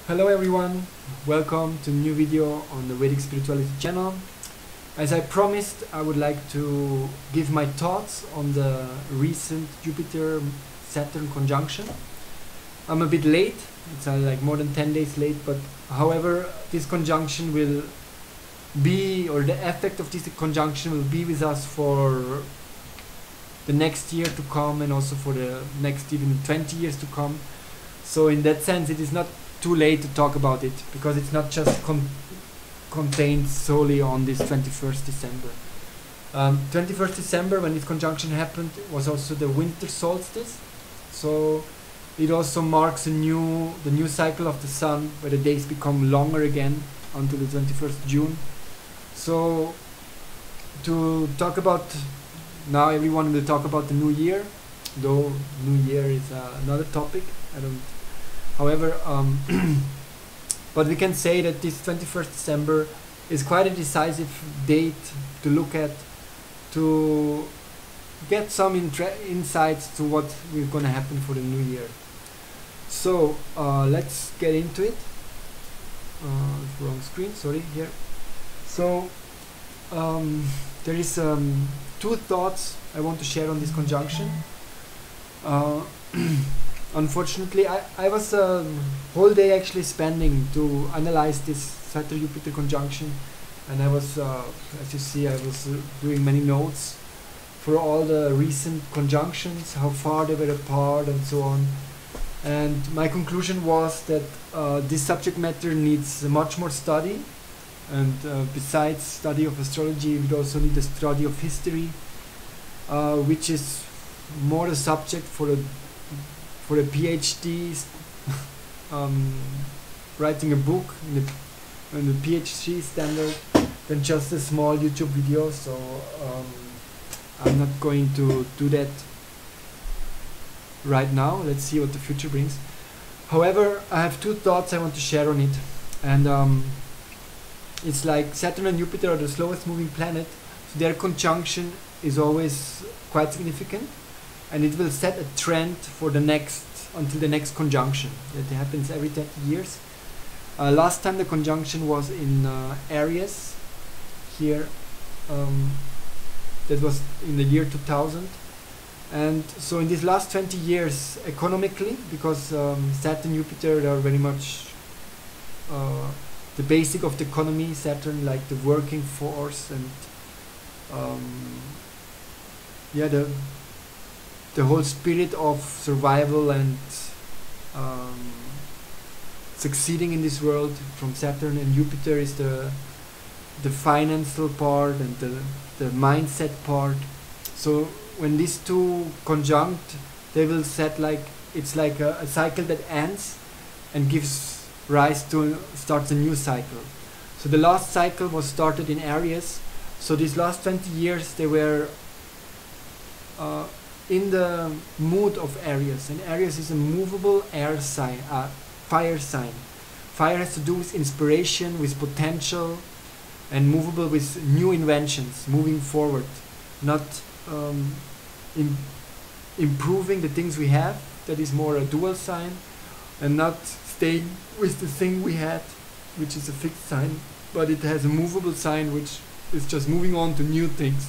Hello everyone, welcome to a new video on the Vedic Spirituality channel. As I promised, I would like to give my thoughts on the recent Jupiter Saturn Conjunction. I'm a bit late, it's like more than 10 days late, but however this conjunction will be, or the effect of this conjunction will be with us for the next year to come, and also for the next even 20 years to come. So in that sense it is not too late to talk about it, because it's not just contained solely on this 21st December. 21st December, when this conjunction happened, was also the winter solstice, so it also marks the new cycle of the sun, where the days become longer again until the 21st June. So to talk about, now everyone will talk about the new year, though new year is another topic. However, but we can say that this 21st December is quite a decisive date to look at, to get some insights to what is going to happen for the new year. So let's get into it. Wrong screen, sorry, here. So there is two thoughts I want to share on this conjunction. Unfortunately, I was a whole day actually spending to analyze this Saturn-Jupiter conjunction, and I was, as you see, I was doing many notes for all the recent conjunctions, how far they were apart and so on. And my conclusion was that this subject matter needs much more study, and besides study of astrology, we also need a study of history, which is more a subject for a PhD, writing a book in the PhD standard, than just a small YouTube video. So I'm not going to do that right now. Let's see what the future brings. However, I have two thoughts I want to share on it, and it's like Saturn and Jupiter are the slowest moving planet, so their conjunction is always quite significant, and it will set a trend for the next, until the next conjunction. It happens every 30 years. Last time the conjunction was in Aries here, that was in the year 2000. And so in these last 20 years, economically, because Saturn and Jupiter are very much the basic of the economy, Saturn like the working force, and yeah, the whole spirit of survival and succeeding in this world from Saturn, and Jupiter is the financial part and the mindset part. So when these two conjunct, they will set like, it's like a cycle that ends and gives rise to, starts a new cycle. So the last cycle was started in Aries, so these last 20 years they were in the mood of Aries, and Aries is a movable air sign, fire sign. Fire has to do with inspiration, with potential, and movable with new inventions, moving forward, not improving the things we have. That is more a dual sign, and not staying with the thing we had, which is a fixed sign, but it has a movable sign which is just moving on to new things.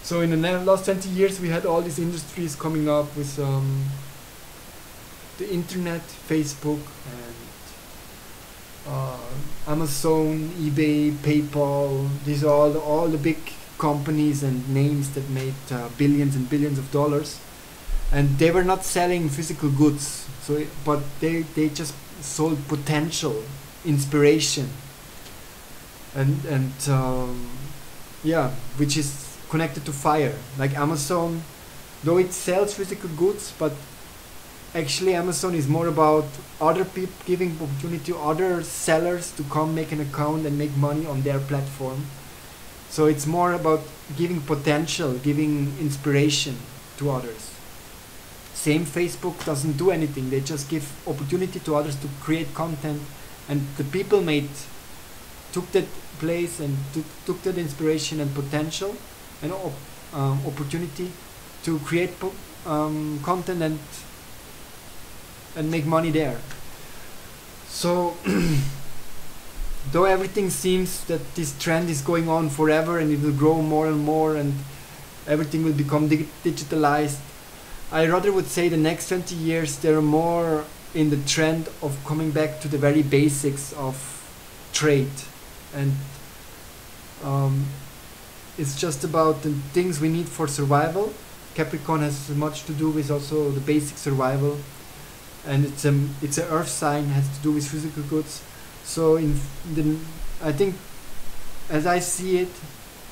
So in the last 20 years we had all these industries coming up with the internet, Facebook, and Amazon, eBay, PayPal. These are all the big companies and names that made billions and billions of dollars, and they were not selling physical goods, so but they just sold potential, inspiration, and yeah, which is connected to fire. Like Amazon, though it sells physical goods, but actually Amazon is more about other people, giving opportunity to other sellers to come make an account and make money on their platform. So it's more about giving potential, giving inspiration to others. Same, Facebook doesn't do anything, they just give opportunity to others to create content, and the people took that place and took that inspiration and potential and opportunity to create content and make money there. So though everything seems that this trend is going on forever and it will grow more and more and everything will become digitalized, I rather would say the next 20 years they're more in the trend of coming back to the very basics of trade, and it's just about the things we need for survival. Capricorn has much to do with also the basic survival, and it's a earth sign, has to do with physical goods. So I think, as I see it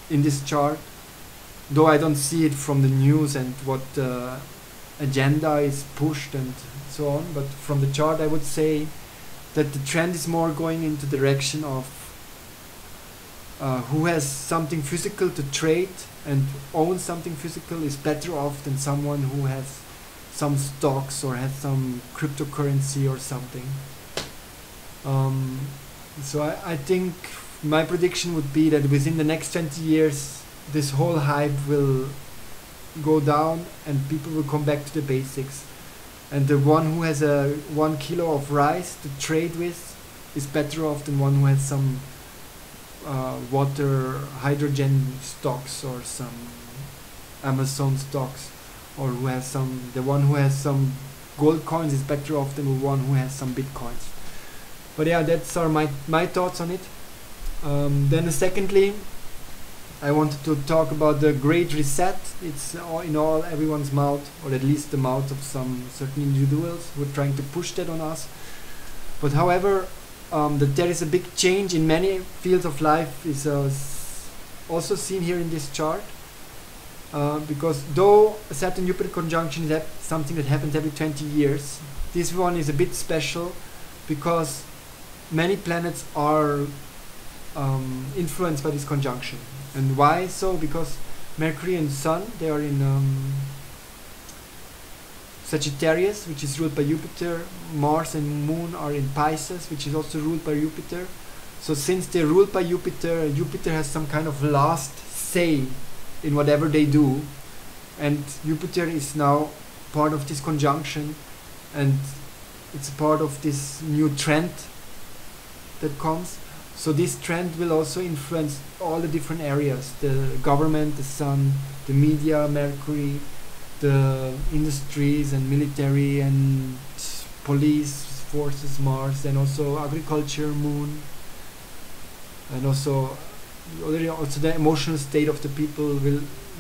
in this chart, though I don't see it from the news and what agenda is pushed and so on, but from the chart I would say that the trend is more going into the direction of who has something physical to trade and owns something physical is better off than someone who has some stocks or has some cryptocurrency or something. So I think my prediction would be that within the next 20 years this whole hype will go down and people will come back to the basics, and the one who has a 1 kilo of rice to trade with is better off than one who has some water hydrogen stocks or some Amazon stocks, or who has the one who has some gold coins is better off than the one who has some bitcoins. But yeah, that's my thoughts on it. Then secondly, I wanted to talk about the Great Reset. It's in everyone's mouth, or at least the mouth of some certain individuals who are trying to push that on us. But however, that there is a big change in many fields of life is also seen here in this chart. Because though a Saturn-Jupiter conjunction is something that happens every 20 years, this one is a bit special because many planets are influenced by this conjunction. And why so? Because Mercury and Sun, they are in Sagittarius, which is ruled by Jupiter. Mars and Moon are in Pisces, which is also ruled by Jupiter. So since they're ruled by Jupiter, Jupiter has some kind of last say in whatever they do, and Jupiter is now part of this conjunction, and it's part of this new trend that comes. So this trend will also influence all the different areas: the government, the Sun, the media, Mercury, the industries and military and police forces, Mars, and also agriculture, Moon, and also the emotional state of the people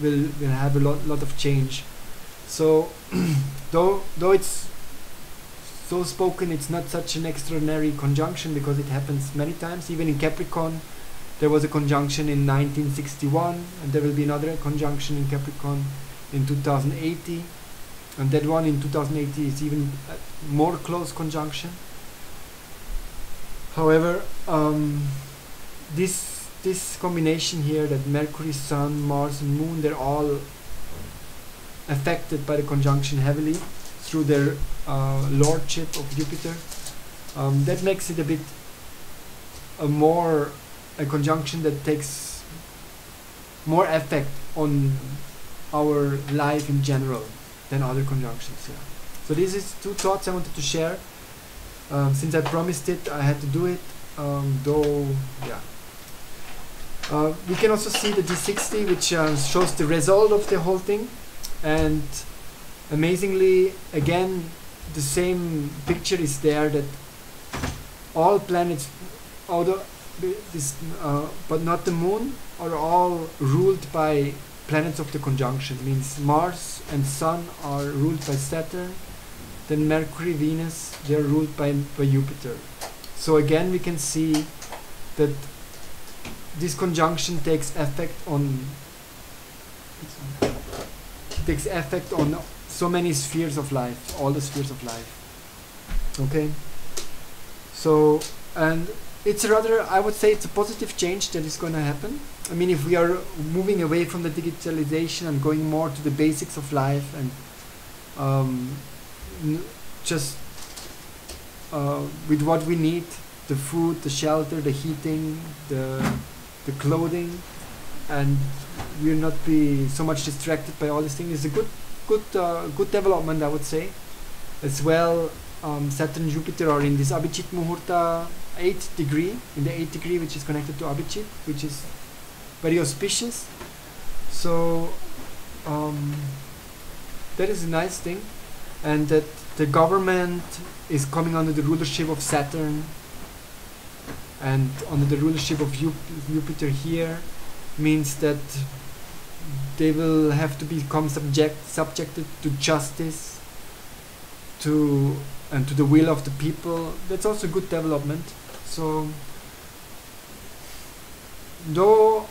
will have a lot of change. So though it's so spoken, it's not such an extraordinary conjunction because it happens many times. Even in Capricorn there was a conjunction in 1961, and there will be another conjunction in Capricorn in 2080, and that one in 2080 is even a more close conjunction. However, this combination here, that Mercury, Sun, Mars and Moon, they're all affected by the conjunction heavily through their lordship of Jupiter. That makes it a bit a conjunction that takes more effect on our life in general than other conjunctions. Yeah. So this is two thoughts I wanted to share. Since I promised it, I had to do it. Though, yeah. We can also see the D60, which shows the result of the whole thing, and amazingly, again, the same picture is there, that all planets, but not the Moon, are all ruled by planets of the conjunction. Means Mars and Sun are ruled by Saturn, then Mercury, Venus, they are ruled by Jupiter. So again, we can see that this conjunction takes effect on so many spheres of life, all the spheres of life. Okay, so, and it's rather, I would say it's a positive change that is going to happen. I mean, if we are moving away from the digitalization and going more to the basics of life, and just with what we need, the food, the shelter, the heating, the clothing, and we'll not be so much distracted by all these things, is a good development, I would say. As well, Saturn Jupiter are in this Abhichit Muhurta 8th degree, in the 8th degree, which is connected to Abhichit, which is very auspicious. So that is a nice thing, and that the government is coming under the rulership of Saturn and under the rulership of Jupiter here means that they will have to become subjected to justice, and to the will of the people. That's also a good development. So though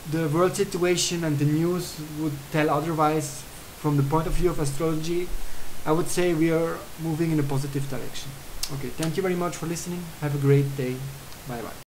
the world situation and the news would tell otherwise, from the point of view of astrology, I would say we are moving in a positive direction. Okay, thank you very much for listening. Have a great day. Bye bye.